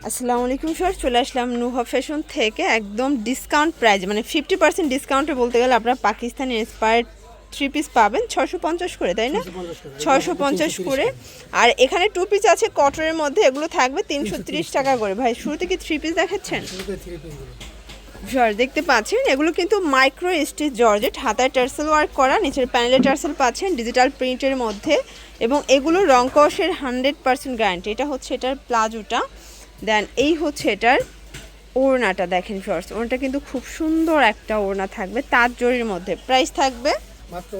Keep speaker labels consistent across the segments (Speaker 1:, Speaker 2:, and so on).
Speaker 1: আসসালামু আলাইকুম স্যার, চলে আসলাম নুহা ফ্যাশন থেকে একদম ডিসকাউন্ট প্রাইস, মানে 50% ডিসকাউন্টে বলতে গেলে আপনারা পাকিস্তানি ইন্সপায়ার্ড 3 পিস পাবেন 650 করে, তাই না? 650 করে। আর এখানে 2 পিস আছে কটনের মধ্যে, এগুলো থাকবে 330 টাকা করে। ভাই শুরুতে কি 3 পিস দেখাচ্ছেন? স্যার দেখতে পাচ্ছেন এগুলো কিন্তু মাইক্রো স্টিচ জর্জেট, হাতায় টার্সেল ওয়ার্ক করা, নিচের প্যানেলে টার্সেল পাচ্ছেন ডিজিটাল প্রিন্টের মধ্যে, এবং এগুলো রং কষের 100% গ্যারান্টি। এটা হচ্ছে এটার প্লাজোটা, দেন এই হচ্ছে এটার ওড়নাটা। দেখেন শর্টস, ওড়নাটা কিন্তু খুব সুন্দর একটা ওড়না থাকবে তাঁত জরির মধ্যে। প্রাইস থাকবে
Speaker 2: মাত্র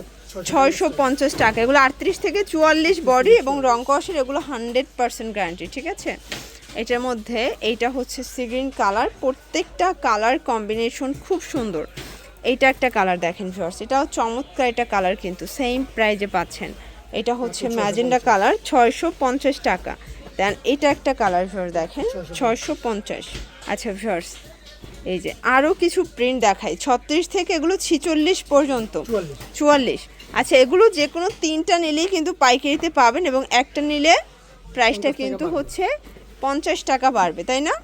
Speaker 1: 650 টাকা। এগুলো 38 থেকে 44 বডি এবং রং কষের, এগুলো 100% গ্যারান্টি। ঠিক আছে, এটার মধ্যে এইটা হচ্ছে সি গ্রিন কালার, প্রত্যেকটা কালার কম্বিনেশন খুব সুন্দর। এইটা একটা কালার দেখেন শর্টস, এটাও চমৎকার একটা কালার, কিন্তু সেম প্রাইজে পাচ্ছেন। এটা হচ্ছে ম্যাজেন্ডা কালার, 650 টাকা। দেন এটা একটা কালার ভিউয়ার্স দেখেন 650। আচ্ছা ভিউয়ার্স, এই যে আরও কিছু প্রিন্ট দেখাই 36 থেকে এগুলো 46 পর্যন্ত, 44। আচ্ছা, এগুলো যে কোনো 3টা নিলেই কিন্তু পাইকারিতে পাবেন, এবং একটা নিলে প্রাইসটা কিন্তু হচ্ছে 50 টাকা বাড়বে, তাই না?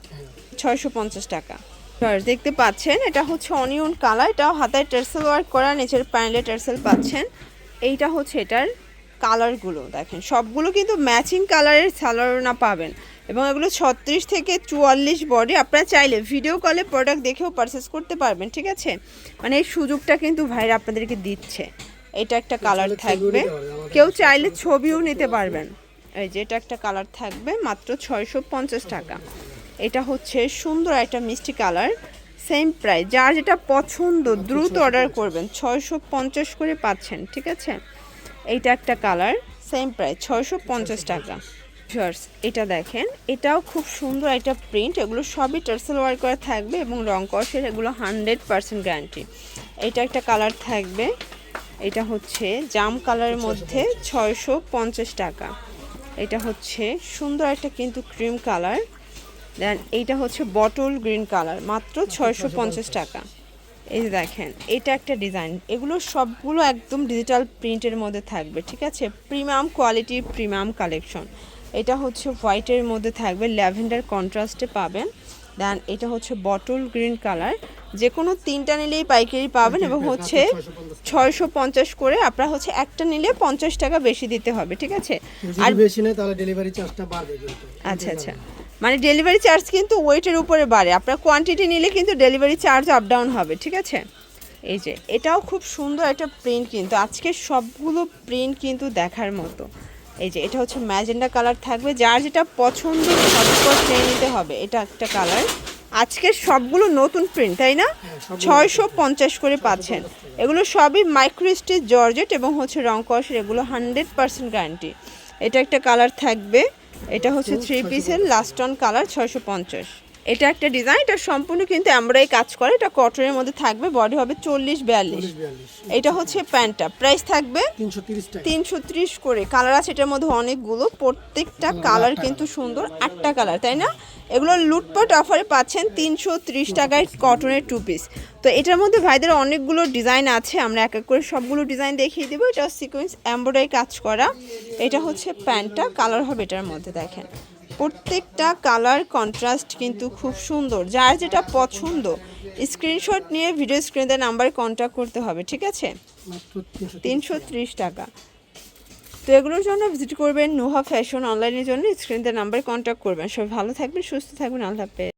Speaker 1: 650 টাকা। ভিউয়ার্স দেখতে পাচ্ছেন এটা হচ্ছে অনিয়ন কালার, এটাও হাতায় টার্সেল ওয়ার্ক করা, নিচের প্যানেলে টার্সেল পাচ্ছেন। এইটা হচ্ছে এটার কালারগুলো দেখেন, সবগুলো কিন্তু ম্যাচিং কালারের সালোয়ারনা পাবেন, এবং এগুলো 36 থেকে 44 বডি। আপনারা চাইলে ভিডিও কলে প্রোডাক্ট দেখেও পারচেস করতে পারবেন। ঠিক আছে, মানে এই সুযোগটা কিন্তু ভাইরা আপনাদেরকে দিচ্ছে। এটা একটা কালার থাকবে, কেউ চাইলে ছবিও নিতে পারবেন। এই যে এটা একটা কালার থাকবে মাত্র 650 টাকা। এটা হচ্ছে সুন্দর একটা মিষ্টি কালার, সেম প্রাইস। যার যেটা পছন্দ দ্রুত অর্ডার করবেন, 650 করে পাচ্ছেন। ঠিক আছে, এইটা একটা কালার, সেম প্রাইস 650 টাকা। ভিউয়ার্স এটা দেখেন, এটাও খুব সুন্দর একটা প্রিন্ট, এগুলো সবই টার্সেল ওয়ার্ক করা থাকবে এবং রং কষের, এগুলো 100% গ্যারান্টি। এটা একটা কালার থাকবে, এটা হচ্ছে জাম কালারের মধ্যে 650 টাকা। এটা হচ্ছে সুন্দর একটা কিন্তু ক্রিম কালার, দেন এইটা হচ্ছে বটল গ্রিন কালার, মাত্র 650 টাকা। এই যে দেখেন এটা একটা ডিজাইন, এগুলো সবগুলো একদম ডিজিটাল প্রিন্টের মধ্যে থাকবে। ঠিক আছে, প্রিমিয়াম কোয়ালিটির প্রিমিয়াম কালেকশন। এটা হচ্ছে হোয়াইটের মধ্যে থাকবে, ল্যাভেন্ডার কন্ট্রাস্টে পাবেন। দেন এটা হচ্ছে বটল গ্রিন কালার, যে কোনো 3টা নিলেই পাইকারি পাবেন, এবং হচ্ছে 650 করে। আপনারা হচ্ছে একটা নিলে 50 টাকা বেশি দিতে হবে। ঠিক আছে,
Speaker 2: আর বেশি নেই তাহলে ডেলিভারি চার্জটা বাড়বে কিন্তু।
Speaker 1: আচ্ছা আচ্ছা, মানে ডেলিভারি চার্জ কিন্তু ওয়েটের উপরে বাড়ে, আপনার কোয়ান্টিটি নিলে কিন্তু ডেলিভারি চার্জ আপ ডাউন হবে। ঠিক আছে, এই যে এটাও খুব সুন্দর একটা প্রিন্ট, কিন্তু আজকে সবগুলো প্রিন্ট কিন্তু দেখার মতো। এই যে এটা হচ্ছে ম্যাজেন্ডা কালার থাকবে, যার যেটা পছন্দ ঝটপট নিয়ে নিতে হবে। এটা একটা কালার, আজকের সবগুলো নতুন প্রিন্ট, তাই না? 650 করে পাচ্ছেন। এগুলো সবই মাইক্রো স্টিচ জর্জেট এবং হচ্ছে রং কষের, এগুলো 100% গ্যারান্টি। এটা একটা কালার থাকবে, এটা হচ্ছে 3 পিসের লাস্ট অন কালার, 650। এটা একটা ডিজাইন, এটা সম্পূর্ণ কিন্তু এমব্রয়ডারি কাজ করে, এটা কটনের মধ্যে থাকবে, বডি হবে 40-42। এটা হচ্ছে প্যান্টটা, প্রাইস থাকবে 330 করে। কালার আছে এটার মধ্যে অনেকগুলো, প্রত্যেকটা কালার কিন্তু সুন্দর, 8টা কালার, তাই না? এগুলো লুটপাট অফারে পাচ্ছেন 330 টাকায় কটনের 2 পিস। তো এটার মধ্যে ভাইদের অনেকগুলো ডিজাইন আছে, আমরা এক এক করে সবগুলো ডিজাইন দেখিয়ে দেবো। এটা সিকোয়েন্স এমব্রয়ডারি কাজ করা, এটা হচ্ছে প্যান্টটা, কালার হবে এটার মধ্যে দেখেন, প্রত্যেকটা কালার কন্ট্রাস্ট কিন্তু খুব সুন্দর। যার যেটা পছন্দ স্ক্রিনশট নিয়ে ভিডিও স্ক্রিনে নাম্বারে কন্ট্যাক্ট করতে হবে। ঠিক আছে, 330 টাকা। তো এগুলোর জন্য ভিজিট করবেন নুহা ফ্যাশন, অনলাইনের জন্য স্ক্রিনে নাম্বারে কন্ট্যাক্ট করবেন। সবাই ভালো থাকবেন, সুস্থ থাকবেন, আল্লাহ হাফেজ।